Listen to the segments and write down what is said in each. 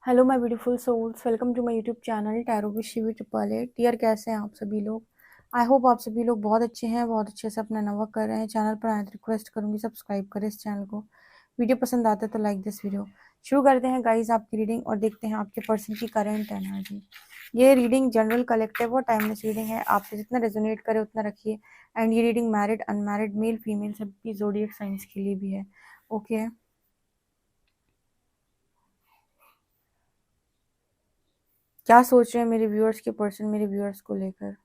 Hello my beautiful souls, welcome to my YouTube channel tarot with Shivi triple eight. यार कैसे हैं आप सभी लोग। आई होप आप सभी लोग बहुत अच्छे हैं, बहुत अच्छे से अपना नवा कर रहे हैं। चैनल पर आए तो रिक्वेस्ट करूंगी सब्सक्राइब करें इस चैनल को। वीडियो पसंद आता है तो लाइक दिस वीडियो। शुरू करते हैं गाइज आपकी रीडिंग और देखते हैं आपके पर्सन की करेंट एनर्जी। ये रीडिंग जनरल कलेक्टिव और टाइमलेस रीडिंग है, आपसे जितना रेजोनेट करे उतना रखिए। एंड ये reading married unmarried male female सबकी जोडियक साइंस के लिए भी है। ओके क्या सोच रहे हैं मेरे व्यूअर्स के पर्सन मेरे व्यूअर्स को लेकर।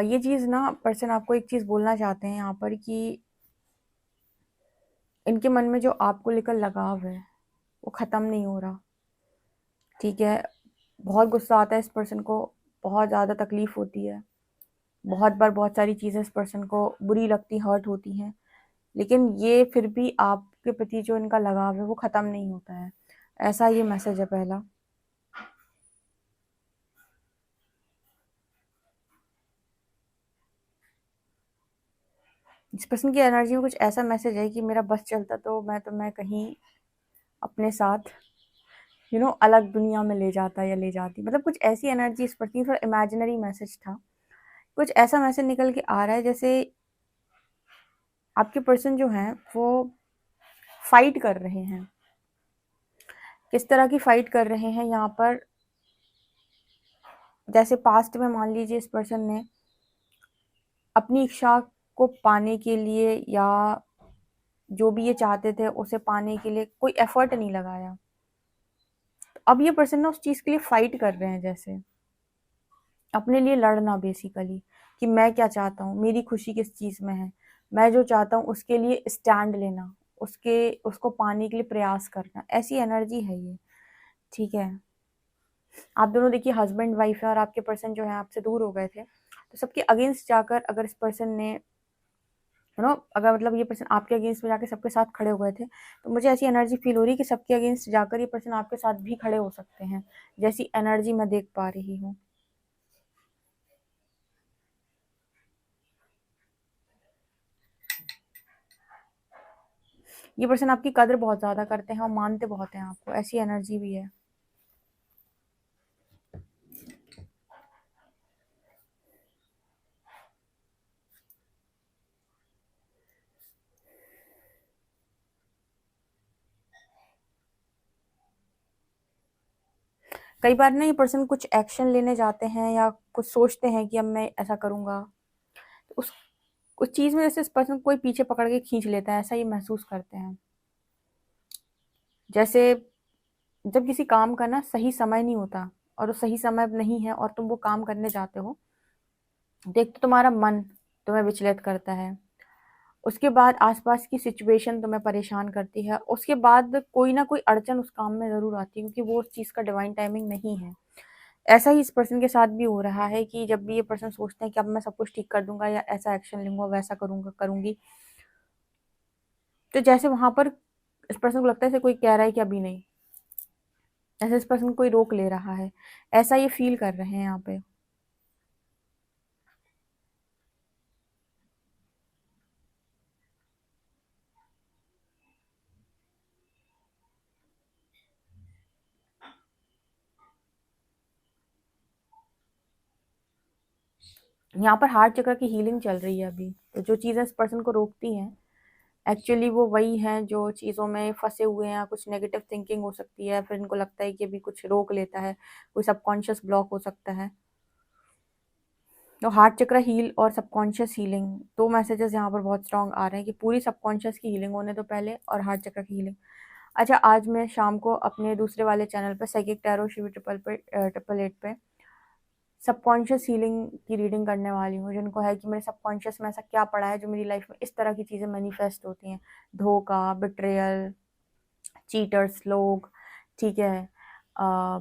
ये चीज़ ना पर्सन आपको एक चीज़ बोलना चाहते हैं यहाँ पर कि इनके मन में जो आपको लेकर लगाव है वो ख़त्म नहीं हो रहा। ठीक है, बहुत गुस्सा आता है इस पर्सन को, बहुत ज़्यादा तकलीफ़ होती है, बहुत बार बहुत सारी चीज़ें इस पर्सन को बुरी लगती, हर्ट होती हैं, लेकिन ये फिर भी आपके प्रति जो इनका लगाव है वो ख़त्म नहीं होता है। ऐसा ये मैसेज है पहला। इस पर्सन की एनर्जी में कुछ ऐसा मैसेज है कि मेरा बस चलता तो मैं कहीं अपने साथ अलग दुनिया में ले जाता या ले जाती। मतलब कुछ ऐसी एनर्जी इस पर्सन की, थोड़ा इमेजिनरी मैसेज था। कुछ ऐसा मैसेज निकल के आ रहा है जैसे आपके पर्सन जो हैं वो फाइट कर रहे हैं। किस तरह की फाइट कर रहे हैं यहाँ पर, जैसे पास्ट में मान लीजिए इस पर्सन ने अपनी इच्छा को पाने के लिए या जो भी ये चाहते थे उसे पाने के लिए कोई एफर्ट नहीं लगाया। तो अब ये पर्सन ना उस चीज़ के लिए फाइट कर रहे हैं, जैसे अपने लिए लड़ना बेसिकली, कि मैं क्या चाहता हूँ, मेरी खुशी किस चीज़ में है, मैं जो चाहता हूँ उसके लिए स्टैंड लेना, उसको पाने के लिए प्रयास करना। ऐसी एनर्जी है ये। ठीक है, आप दोनों देखिए हस्बैंड वाइफ है और आपके पर्सन जो है आपसे दूर हो गए थे, तो सबके अगेंस्ट जाकर अगर इस पर्सन ने अगर मतलब ये पर्सन आपके अगेंस्ट में जाकर सबके साथ खड़े हो गए थे, तो मुझे ऐसी एनर्जी फील हो रही है कि सबके अगेंस्ट जाकर ये पर्सन आपके साथ भी खड़े हो सकते हैं, जैसी एनर्जी मैं देख पा रही हूँ। ये पर्सन आपकी कदर बहुत ज़्यादा करते हैं और मानते बहुत हैं आपको, ऐसी एनर्जी भी है। कई बार ना ये पर्सन कुछ एक्शन लेने जाते हैं या कुछ सोचते हैं कि अब मैं ऐसा करूँगा, तो उस चीज़ में जैसे इस पर्सन कोई पीछे पकड़ के खींच लेता है, ऐसा ये महसूस करते हैं। जैसे जब किसी काम का ना सही समय नहीं होता और वो सही समय नहीं है और तुम वो काम करने जाते हो, तो एक तो तुम्हारा मन तुम्हें विचलित करता है, उसके बाद आसपास की सिचुएशन तुम्हें परेशान करती है, उसके बाद कोई ना कोई अड़चन उस काम में ज़रूर आती है क्योंकि वो उस चीज़ का डिवाइन टाइमिंग नहीं है। ऐसा ही इस पर्सन के साथ भी हो रहा है कि जब भी ये पर्सन सोचते हैं कि अब मैं सब कुछ ठीक कर दूंगा या ऐसा एक्शन लूंगा, वैसा करूंगा करूंगी, तो जैसे वहां पर इस पर्सन को लगता है जैसे कोई कह रहा है कि अभी नहीं, ऐसे इस पर्सन को कोई रोक ले रहा है, ऐसा ये फील कर रहे हैं यहाँ पे। यहाँ पर हार्ट चक्र की हीलिंग चल रही है अभी, तो जो चीज़ें इस पर्सन को रोकती हैं एक्चुअली वो वही हैं जो चीज़ों में फंसे हुए हैं। कुछ नेगेटिव थिंकिंग हो सकती है, फिर इनको लगता है कि अभी कुछ रोक लेता है, कोई सबकॉन्शियस ब्लॉक हो सकता है। तो हार्ट चक्र हील और सबकॉन्शियस हीलिंग, दो मैसेजेस यहाँ पर बहुत स्ट्रांग आ रहे हैं कि पूरी सबकॉन्शियस की हीलिंग होने तो पहले और हार्ट चक्र की हीलिंग। अच्छा, आज मैं शाम को अपने दूसरे वाले चैनल पर psychic tarot Shivi triple eight पे सबकॉन्शियस हीलिंग की रीडिंग करने वाली हूँ, जिनको है कि मेरे सबकॉन्शियस में ऐसा क्या पड़ा है जो मेरी लाइफ में इस तरह की चीज़ें मैनिफेस्ट होती हैं, धोखा, बिट्रेयल, चीटर्स लोग, ठीक है, अ,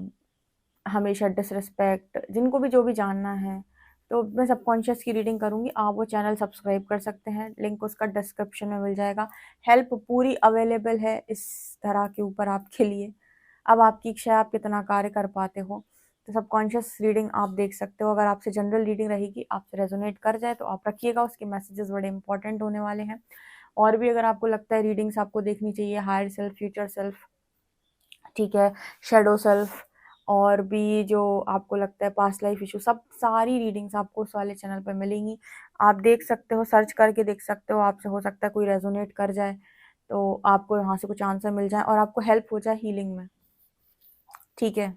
हमेशा डिसरिस्पेक्ट, जिनको भी जो भी जानना है, तो मैं सबकॉन्शियस की रीडिंग करूँगी। आप वो चैनल सब्सक्राइब कर सकते हैं, लिंक उसका डिस्क्रिप्शन में मिल जाएगा। हेल्प पूरी अवेलेबल है इस तरह के ऊपर आपके लिए। अब आपकी इच्छा है आप कितना कार्य कर पाते हो। तो सबकॉन्शियस रीडिंग आप देख सकते हो। अगर आपसे जनरल रीडिंग रहेगी, आपसे रेजोनेट कर जाए तो आप रखिएगा, उसके मैसेजेस बड़े इंपॉर्टेंट होने वाले हैं। और भी अगर आपको लगता है रीडिंग्स आपको देखनी चाहिए, हायर सेल्फ, फ्यूचर सेल्फ, ठीक है, शेडो सेल्फ, और भी जो आपको लगता है पास्ट लाइफ इशू, सब सारी रीडिंग्स आपको उस वाले चैनल पर मिलेंगी। आप देख सकते हो, सर्च करके देख सकते हो, आपसे हो सकता है कोई रेजोनेट कर जाए तो आपको यहाँ से कुछ आंसर मिल जाए और आपको हेल्प हो जाए हीलिंग में, ठीक है।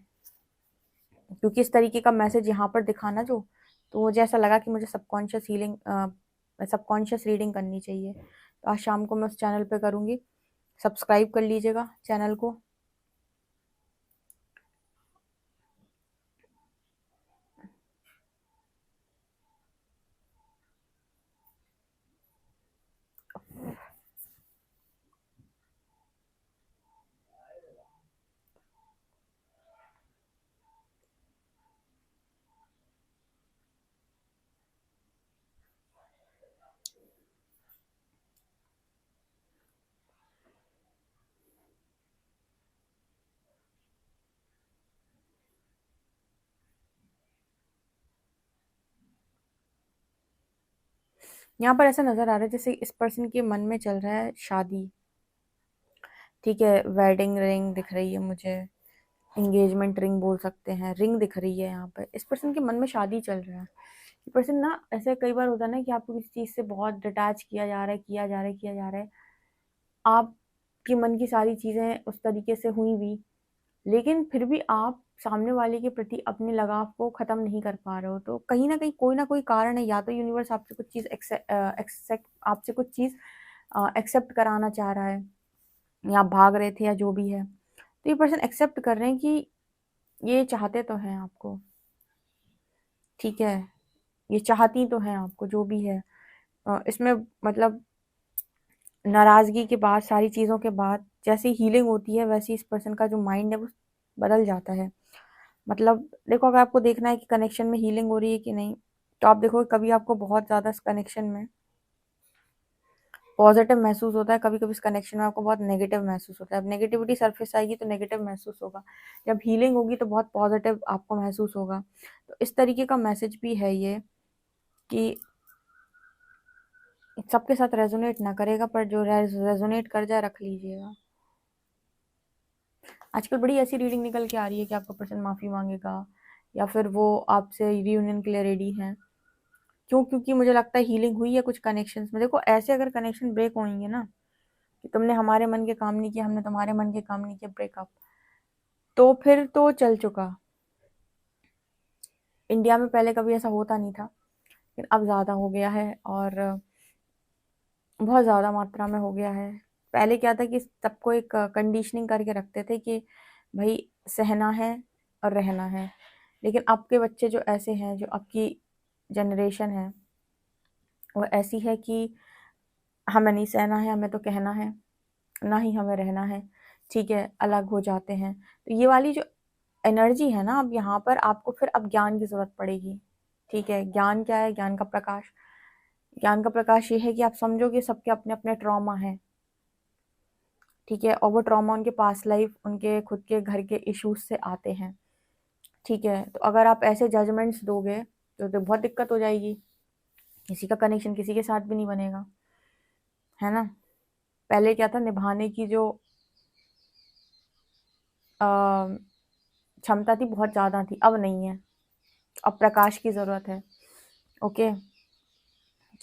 क्योंकि इस तरीके का मैसेज यहाँ पर दिखाना जो, तो मुझे ऐसा लगा कि मुझे सबकॉन्शियस रीडिंग करनी चाहिए। तो आज शाम को मैं उस चैनल पे करूँगी। सब्सक्राइब कर लीजिएगा चैनल को। यहाँ पर ऐसा नज़र आ रहा है जैसे इस पर्सन के मन में चल रहा है शादी, ठीक है। वेडिंग रिंग दिख रही है मुझे, एंगेजमेंट रिंग बोल सकते हैं, रिंग दिख रही है यहाँ पर। इस पर्सन के मन में शादी चल रहा है। ये पर्सन ना, ऐसे कई बार होता है ना कि आपको किसी चीज़ से बहुत डिटैच किया जा रहा है, किया जा रहा है, किया जा रहा है। आपके मन की सारी चीज़ें उस तरीके से हुई भी, लेकिन फिर भी आप सामने वाले के प्रति अपने लगाव को ख़त्म नहीं कर पा रहे हो। तो कहीं न कहीं कोई ना कोई कारण है, या तो यूनिवर्स आपसे कुछ चीज़ आपसे कुछ चीज़ एक्सेप्ट कराना चाह रहा है, या आप भाग रहे थे, या जो भी है। तो ये पर्सन एक्सेप्ट कर रहे हैं कि ये चाहते तो हैं आपको, ठीक है, ये चाहती तो हैं आपको, जो भी है। इसमें मतलब नाराज़गी के बाद, सारी चीज़ों के बाद जैसे हीलिंग होती है, वैसे इस पर्सन का जो माइंड है वो बदल जाता है। मतलब देखो, अगर आपको देखना है कि कनेक्शन में हीलिंग हो रही है कि नहीं, तो आप देखो कभी आपको बहुत ज़्यादा इस कनेक्शन में पॉजिटिव महसूस होता है, कभी-कभी इस कनेक्शन में आपको बहुत नेगेटिव महसूस होता है। अब नेगेटिविटी सरफेस आएगी तो नेगेटिव महसूस होगा, जब हीलिंग होगी तो बहुत पॉजिटिव आपको महसूस होगा। तो इस तरीके का मैसेज भी है ये, कि सबके साथ रेजोनेट ना करेगा, पर जो रेजोनेट कर जाए रख लीजिएगा। आजकल बड़ी ऐसी रीडिंग निकल के आ रही है कि आपका पर्सन माफ़ी मांगेगा, या फिर वो आपसे रियूनियन के लिए रेडी हैं। क्यों? क्योंकि मुझे लगता है हीलिंग हुई है कुछ कनेक्शंस में। देखो, ऐसे अगर कनेक्शन ब्रेक होंगे ना, कि तुमने हमारे मन के काम नहीं किए, हमने तुम्हारे मन के काम नहीं किए, ब्रेकअप, तो फिर तो चल चुका। इंडिया में पहले कभी ऐसा होता नहीं था, लेकिन अब ज़्यादा हो गया है, और बहुत ज़्यादा मात्रा में हो गया है। पहले क्या था कि सबको एक कंडीशनिंग करके रखते थे कि भाई सहना है और रहना है। लेकिन अब के बच्चे जो ऐसे हैं, जो अब की जनरेशन है, वो ऐसी है कि हमें नहीं सहना है, हमें तो कहना है, ना ही हमें रहना है, ठीक है, अलग हो जाते हैं। तो ये वाली जो एनर्जी है ना, अब यहाँ पर आपको फिर अब ज्ञान की ज़रूरत पड़ेगी, ठीक है। ज्ञान क्या है? ज्ञान का प्रकाश। ज्ञान का प्रकाश ये है कि आप समझोगे सबके अपने अपने ट्रॉमा हैं, ठीक है, और वो ट्रॉमा उनके पास्ट लाइफ, उनके खुद के घर के इश्यूज से आते हैं, ठीक है। तो अगर आप ऐसे जजमेंट्स दोगे तो बहुत दिक्कत हो जाएगी, किसी का कनेक्शन किसी के साथ भी नहीं बनेगा, है ना। पहले क्या था, निभाने की जो अ, क्षमता थी बहुत ज़्यादा थी, अब नहीं है। अब प्रकाश की ज़रूरत है, ओके।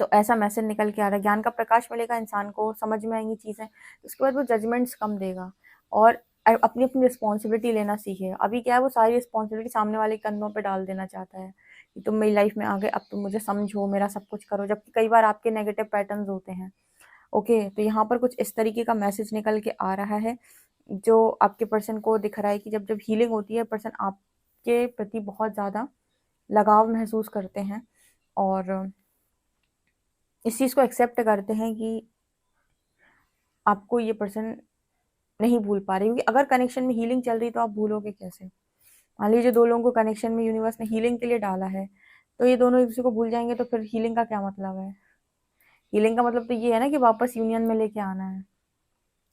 तो ऐसा मैसेज निकल के आ रहा है, ज्ञान का प्रकाश मिलेगा इंसान को, समझ में आएंगी चीज़ें, तो उसके बाद वो जजमेंट्स कम देगा, और अपनी अपनी रिस्पॉन्सिबिलिटी लेना सीखे। अभी क्या है, वो सारी रिस्पॉन्सिबिलिटी सामने वाले के कंधों पे डाल देना चाहता है कि तुम मेरी लाइफ में आ गए, अब तुम मुझे समझो, मेरा सब कुछ करो, जबकि कई बार आपके नेगेटिव पैटर्न्स होते हैं, ओके। तो यहाँ पर कुछ इस तरीके का मैसेज निकल के आ रहा है, जो आपके पर्सन को दिख रहा है कि जब जब हीलिंग होती है, पर्सन आपके प्रति बहुत ज़्यादा लगाव महसूस करते हैं, और इस चीज़ को एक्सेप्ट करते हैं कि आपको ये पर्सन नहीं भूल पा रहे, क्योंकि अगर कनेक्शन में हीलिंग चल रही तो आप भूलोगे कैसे? मान लीजिए 2 लोगों को कनेक्शन में यूनिवर्स ने हीलिंग के लिए डाला है, तो ये दोनों एक-दूसरे को भूल जाएँगे तो फिर हीलिंग का क्या मतलब है? हीलिंग का मतलब तो ये है ना कि वापस यूनियन में लेके आना है,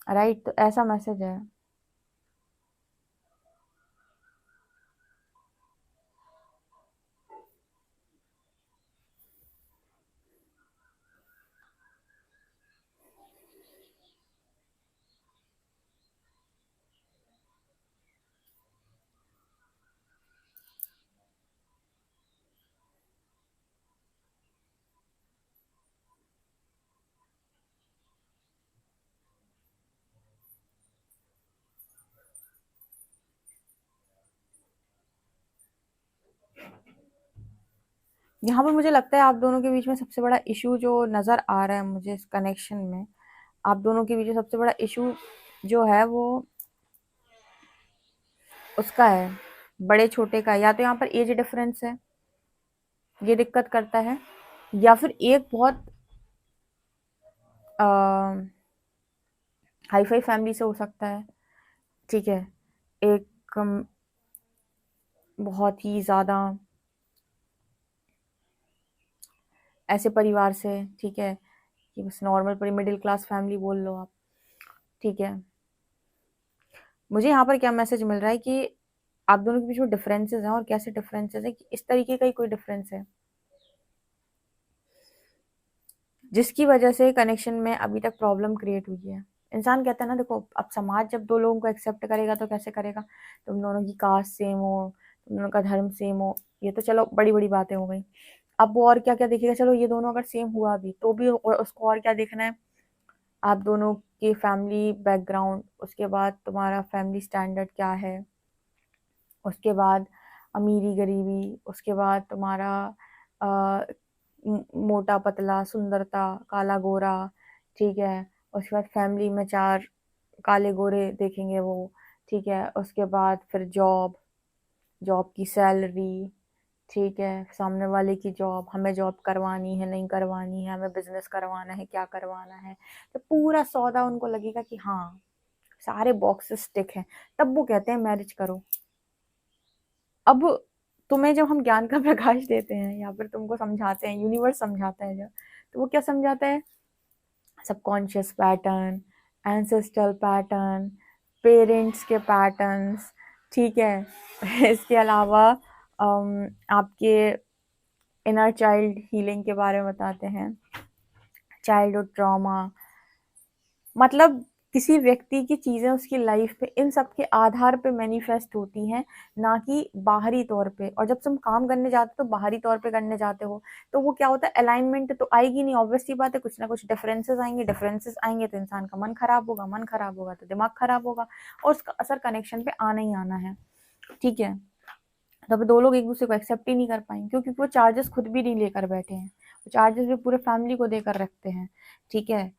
राइट? तो ऐसा मैसेज है। यहाँ पर मुझे लगता है आप दोनों के बीच में सबसे बड़ा इश्यू जो नज़र आ रहा है मुझे इस कनेक्शन में, आप दोनों के बीच में सबसे बड़ा इश्यू जो है वो उसका है, बड़े-छोटे का। या तो यहाँ पर एज डिफरेंस है, ये दिक्कत करता है, या फिर एक बहुत हाई-फाई फैमिली से हो सकता है, ठीक है? एक बहुत ही ज़्यादा ऐसे परिवार से, ठीक है? कि बस नॉर्मल मिडिल क्लास फैमिली बोल लो आप, ठीक है? मुझे यहाँ पर क्या मैसेज मिल रहा है कि आप दोनों के बीच में डिफरेंसेस हैं, और कैसे डिफरेंसेस हैं कि इस तरीके का ही कोई डिफरेंस है जिसकी वजह से कनेक्शन में अभी तक प्रॉब्लम क्रिएट हुई है। इंसान कहता है ना, देखो अब समाज जब 2 लोगों को एक्सेप्ट करेगा तो कैसे करेगा? तुम दोनों की कास्ट सेम हो, तुम दोनों का धर्म सेम हो, ये तो चलो बड़ी-बड़ी बातें हो गई। अब वो और क्या-क्या देखेगा? चलो ये दोनों अगर सेम हुआ भी तो भी उसको और क्या देखना है? आप दोनों की फैमिली बैकग्राउंड, उसके बाद तुम्हारा फैमिली स्टैंडर्ड क्या है, उसके बाद अमीरी-गरीबी, उसके बाद तुम्हारा अ, मोटा पतला, सुंदरता, काला गोरा, ठीक है? उसके बाद फैमिली में 4 काले गोरे देखेंगे वो, ठीक है? उसके बाद फिर जॉब, जॉब की सैलरी, ठीक है? सामने वाले की जॉब, हमें जॉब करवानी है, नहीं करवानी है, हमें बिज़नेस करवाना है, क्या करवाना है? तो पूरा सौदा उनको लगेगा कि हाँ, सारे बॉक्सेस टिक हैं, तब वो कहते हैं मैरिज करो। अब तुम्हें जब हम ज्ञान का प्रकाश देते हैं या फिर तुमको समझाते हैं, यूनिवर्स समझाता है जब, तो वो क्या समझाता है? Subconscious pattern, ancestral pattern, parents के पैटर्न्स, ठीक है? इसके अलावा आपके इनर चाइल्ड हीलिंग के बारे में बताते हैं, चाइल्डहुड ट्रॉमा, मतलब किसी व्यक्ति की चीज़ें उसकी लाइफ पे इन सब के आधार पे मैनिफेस्ट होती हैं, ना कि बाहरी तौर पे। और जब तुम काम करने जाते हो तो बाहरी तौर पे करने जाते हो, तो वो क्या होता है, अलाइनमेंट तो आएगी नहीं, ऑब्वियस सी बात है, कुछ ना कुछ डिफरेंसेस आएंगे तो इंसान का मन खराब होगा, मन खराब होगा तो दिमाग खराब होगा, और उसका असर कनेक्शन पे आना ही आना है, ठीक है? तब 2 लोग एक-दूसरे को एक्सेप्ट ही नहीं कर पाएँगे, क्योंकि वो चार्जेस खुद भी नहीं लेकर बैठे हैं। वो चार्जेस भी पूरे फैमिली को देकर रखते हैं, ठीक है?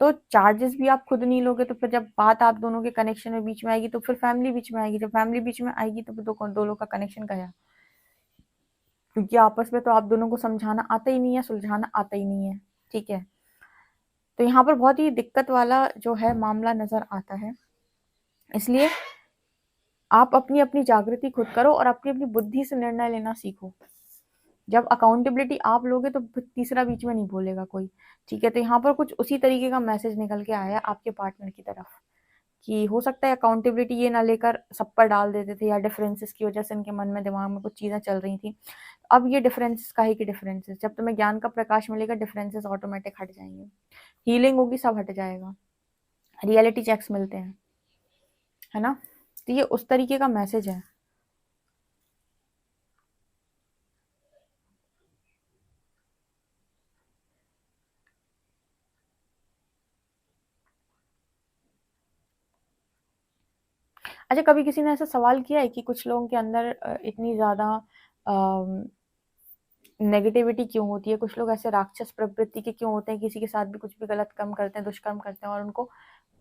तो चार्जेस भी आप खुद नहीं लोगे तो फिर जब बात आप दोनों के कनेक्शन में बीच में आएगी तो फिर फैमिली बीच में आएगी। जब फैमिली बीच में आएगी तो फिर 2 लोग का कनेक्शन गया। क्योंकि आपस में तो आप दोनों को समझाना आता ही नहीं है, सुलझाना आता ही नहीं है, ठीक है? तो यहाँ पर बहुत ही दिक्कत वाला जो है मामला नज़र आता है। इसलिए आप अपनी-अपनी जागृति खुद करो और अपनी-अपनी बुद्धि से निर्णय लेना सीखो। जब अकाउंटेबिलिटी आप लोगे तो फिर तीसरा बीच में नहीं बोलेगा कोई, ठीक है? तो यहाँ पर कुछ उसी तरीके का मैसेज निकल के आया आपके पार्टनर की तरफ, कि हो सकता है अकाउंटेबिलिटी ये ना लेकर सब पर डाल देते थे, या डिफरेंसेस की वजह से इनके मन में दिमाग में कुछ चीज़ें चल रही थी। अब ये डिफरेंसेस काहे की डिफरेंसेस, जब तुम्हें ज्ञान का प्रकाश मिलेगा डिफरेंसेस ऑटोमेटिक हट जाएंगे, हीलिंग होगी, सब हट जाएगा, रियलिटी चेक्स मिलते हैं, है ना? तो ये उस तरीके का मैसेज है। अच्छा, कभी किसी ने ऐसा सवाल किया है कि कुछ लोगों के अंदर इतनी ज़्यादा नेगेटिविटी क्यों होती है? कुछ लोग ऐसे राक्षस प्रवृत्ति के क्यों होते हैं, किसी के साथ भी कुछ भी गलत काम करते हैं, दुष्कर्म करते हैं और उनको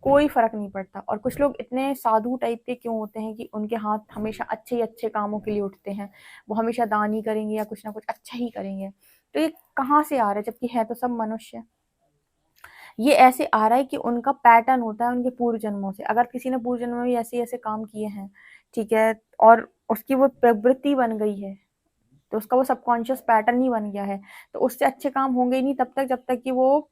कोई फ़र्क नहीं पड़ता? और कुछ लोग इतने साधु टाइप के क्यों होते हैं कि उनके हाथ हमेशा अच्छे ही अच्छे कामों के लिए उठते हैं? वो हमेशा दान ही करेंगे या कुछ ना कुछ अच्छा ही करेंगे। तो ये कहाँ से आ रहा है, जबकि है तो सब मनुष्य? ये ऐसे आ रहा है कि उनका पैटर्न होता है उनके पूर्व जन्मों से। अगर किसी ने पूर्व जन्म में भी ऐसे ऐसे काम किए हैं, ठीक है, और उसकी वो प्रवृत्ति बन गई है, तो उसका वो सबकॉन्शियस पैटर्न ही बन गया है, तो उससे अच्छे काम होंगे ही नहीं तब तक जब तक कि वो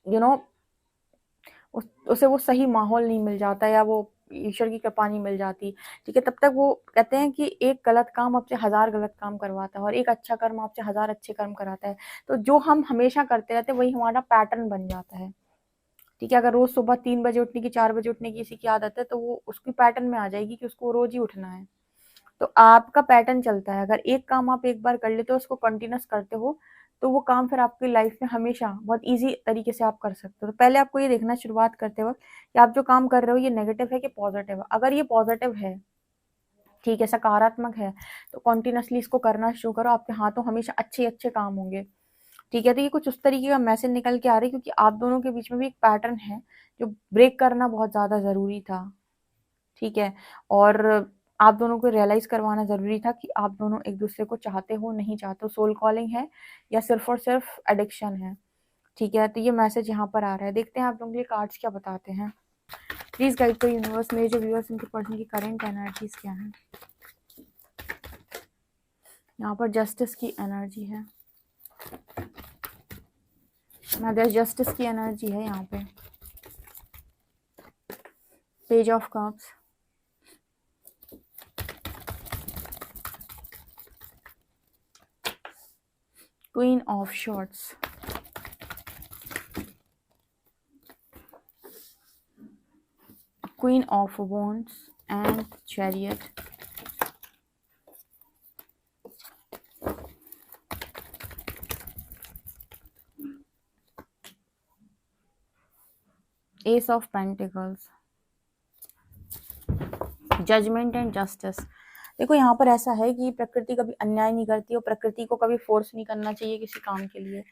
यू you नो know, उसे वो सही माहौल नहीं मिल जाता या वो ईश्वर की कृपा नहीं मिल जाती, ठीक है। तब तक वो कहते हैं कि एक गलत काम आपसे 1000 गलत काम करवाता है और एक अच्छा कर्म आपसे 1000 अच्छे कर्म कराता है। तो जो हम हमेशा करते रहते हैं वही हमारा पैटर्न बन जाता है, ठीक है। अगर रोज सुबह 3 बजे उठने की, 4 बजे उठने की किसी की आदत है, तो वो उसकी पैटर्न में आ जाएगी कि उसको रोज ही उठना है। तो आपका पैटर्न चलता है, अगर एक काम आप एक बार कर लेते हो, उसको कंटिन्यूस करते हो, तो वो काम फिर आपकी लाइफ में हमेशा बहुत ईजी तरीके से आप कर सकते हो। तो पहले आपको ये देखना शुरुआत करते वक्त कि आप जो काम कर रहे हो ये नेगेटिव है कि पॉजिटिव है। अगर ये पॉजिटिव है, ठीक है, सकारात्मक है, तो कंटिन्यूसली इसको करना शुरू करो, आपके हाथों हमेशा अच्छे अच्छे काम होंगे, ठीक है। तो ये कुछ उस तरीके का मैसेज निकल के आ रही है, क्योंकि आप दोनों के बीच में भी एक पैटर्न है जो ब्रेक करना बहुत ज्यादा जरूरी था, ठीक है। और आप दोनों को रियलाइज करवाना जरूरी था कि आप दोनों एक दूसरे को चाहते हो नहीं चाहते हो, सोल कॉलिंग है या सिर्फ और सिर्फ एडिक्शन है, ठीक है। तो ये मैसेज यहाँ पर आ रहा है। देखते हैं आप लोगों के लिए कार्ड्स क्या बताते हैं। प्लीज गाइड को यूनिवर्स, मेरे जो व्यूअर्स उनके पर्सन की करंट एनर्जीज क्या है। यहाँ पर जस्टिस की एनर्जी है, मदर जस्टिस की एनर्जी है यहाँ पे। Page of cups, queen of shorts, queen of wands and chariot, ace of pentacles, judgement and justice. देखो यहाँ पर ऐसा है कि प्रकृति कभी अन्याय नहीं करती और प्रकृति को कभी फोर्स नहीं करना चाहिए किसी काम के लिए,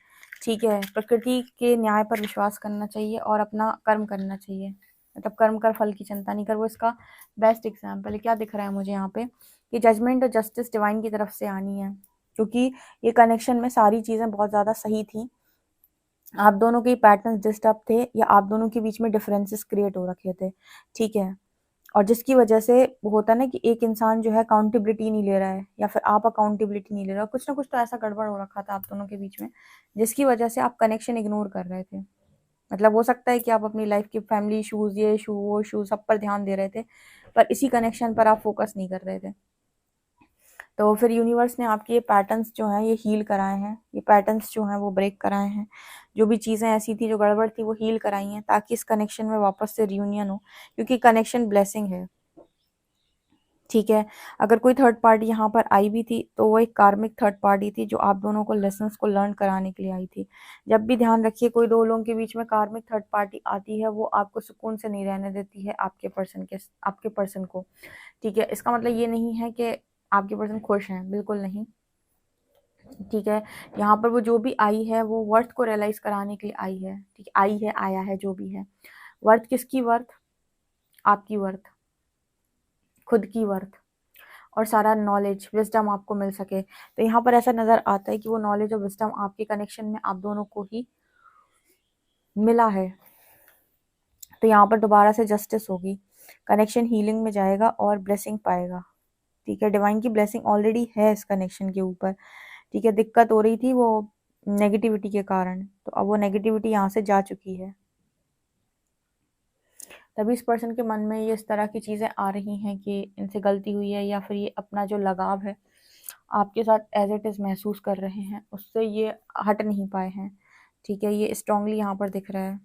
ठीक है। प्रकृति के न्याय पर विश्वास करना चाहिए और अपना कर्म करना चाहिए, मतलब कर्म कर फल की चिंता नहीं कर। वो इसका बेस्ट एग्जाम्पल है। क्या दिख रहा है मुझे यहाँ पे कि जजमेंट और जस्टिस डिवाइन की तरफ से आनी है, क्योंकि ये कनेक्शन में सारी चीजें बहुत ज्यादा सही थी। आप दोनों के पैटर्न डिस्टर्ब थे या आप दोनों के बीच में डिफरेंसेस क्रिएट हो रखे थे, ठीक है। और जिसकी वजह से वो होता है ना कि एक इंसान जो है अकाउंटेबिलिटी नहीं ले रहा है या फिर आप अकाउंटेबिलिटी नहीं ले रहे हो, कुछ ना कुछ तो ऐसा गड़बड़ हो रखा था आप दोनों के बीच में, जिसकी वजह से आप कनेक्शन इग्नोर कर रहे थे। मतलब हो सकता है कि आप अपनी लाइफ के फैमिली इशूज, ये इशू वो इशू, सब पर ध्यान दे रहे थे, पर इसी कनेक्शन पर आप फोकस नहीं कर रहे थे। तो फिर यूनिवर्स ने आपके ये पैटर्न्स जो हैं ये हील कराए हैं, ये पैटर्न्स जो हैं वो ब्रेक कराए हैं। जो भी चीज़ें ऐसी थी जो गड़बड़ थी वो हील कराई हैं, ताकि इस कनेक्शन में वापस से रियूनियन हो, क्योंकि कनेक्शन ब्लेसिंग है, ठीक है। अगर कोई थर्ड पार्टी यहाँ पर आई भी थी तो वो एक कार्मिक थर्ड पार्टी थी जो आप दोनों को लेसन्स को लर्न कराने के लिए आई थी। जब भी ध्यान रखिए कोई दो लोगों के बीच में कार्मिक थर्ड पार्टी आती है, वो आपको सुकून से नहीं रहने देती है, आपके पर्सन को, ठीक है। इसका मतलब ये नहीं है कि आपके पर्सन खुश हैं, बिल्कुल नहीं, ठीक है। यहाँ पर वो जो भी आई है वो वर्थ को रियलाइज कराने के लिए आई है, ठीक है। आई है, आया है, जो भी है। वर्थ किसकी वर्थ? आपकी वर्थ, खुद की वर्थ, और सारा नॉलेज विजडम आपको मिल सके। तो यहाँ पर ऐसा नजर आता है कि वो नॉलेज और विजडम आपके कनेक्शन में आप दोनों को ही मिला है। तो यहाँ पर दोबारा से जस्टिस होगी, कनेक्शन हीलिंग में जाएगा और ब्लेसिंग पाएगा, ठीक है। डिवाइन की ब्लेसिंग ऑलरेडी है इस कनेक्शन के ऊपर, ठीक है। दिक्कत हो रही थी वो नेगेटिविटी के कारण, तो अब वो नेगेटिविटी यहाँ से जा चुकी है। तभी इस पर्सन के मन में ये इस तरह की चीज़ें आ रही हैं कि इनसे गलती हुई है, या फिर ये अपना जो लगाव है आपके साथ एज इट इज़ महसूस कर रहे हैं, उससे ये हट नहीं पाए हैं, ठीक है। ये स्ट्रांगली यहाँ पर दिख रहा है।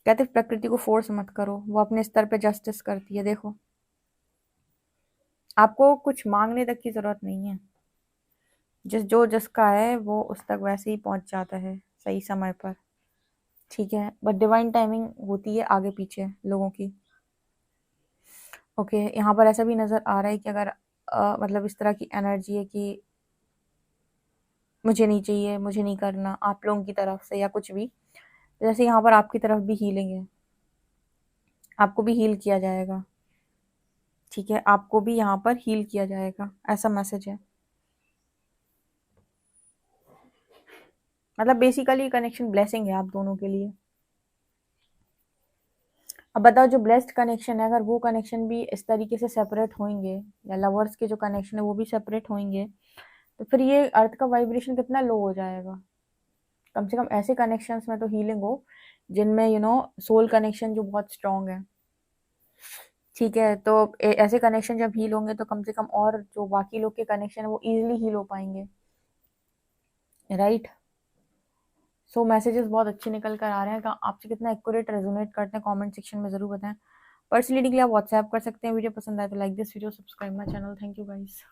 कहते प्रकृति को फोर्स मत करो, वो अपने स्तर पे जस्टिस करती है। देखो आपको कुछ मांगने तक की जरूरत नहीं है, जिसका है वो उस तक वैसे ही पहुंच जाता है सही समय पर, ठीक है। बट डिवाइन टाइमिंग होती है आगे पीछे लोगों की, ओके। यहाँ पर ऐसा भी नजर आ रहा है कि अगर मतलब इस तरह की एनर्जी है कि मुझे नहीं चाहिए, मुझे नहीं करना आप लोगों की तरफ से या कुछ भी, जैसे यहाँ पर आपकी तरफ भी हीलिंग है, आपको भी हील किया जाएगा, ठीक है। आपको भी यहाँ पर हील किया जाएगा, ऐसा मैसेज है। मतलब बेसिकली कनेक्शन ब्लेसिंग है आप दोनों के लिए। अब बताओ जो ब्लेस्ड कनेक्शन है, अगर वो कनेक्शन भी इस तरीके से सेपरेट होंगे, या लवर्स के जो कनेक्शन है वो भी सेपरेट होंगे, तो फिर ये अर्थ का वाइब्रेशन कितना लो हो जाएगा। कम से कम ऐसे कनेक्शंस में तो हीलिंग हो जिनमें सोल कनेक्शन जो बहुत स्ट्रांग है। ठीक है, तो ऐसे कनेक्शन जब हील होंगे तो कम से कम और जो बाकी लोग के कनेक्शन है वो इजीली हील हो पाएंगे, राइट। सो मैसेजेस बहुत अच्छे निकल कर आ रहे हैं। आपसे कितना एक्यूरेट रेजोनेट करते हैं कमेंट सेक्शन में जरूर बताएं। पर्सनली के लिए आप व्हाट्सएप कर सकते हैं। वीडियो पसंद आए तो like this video, subscribe my channel. Thank you guys.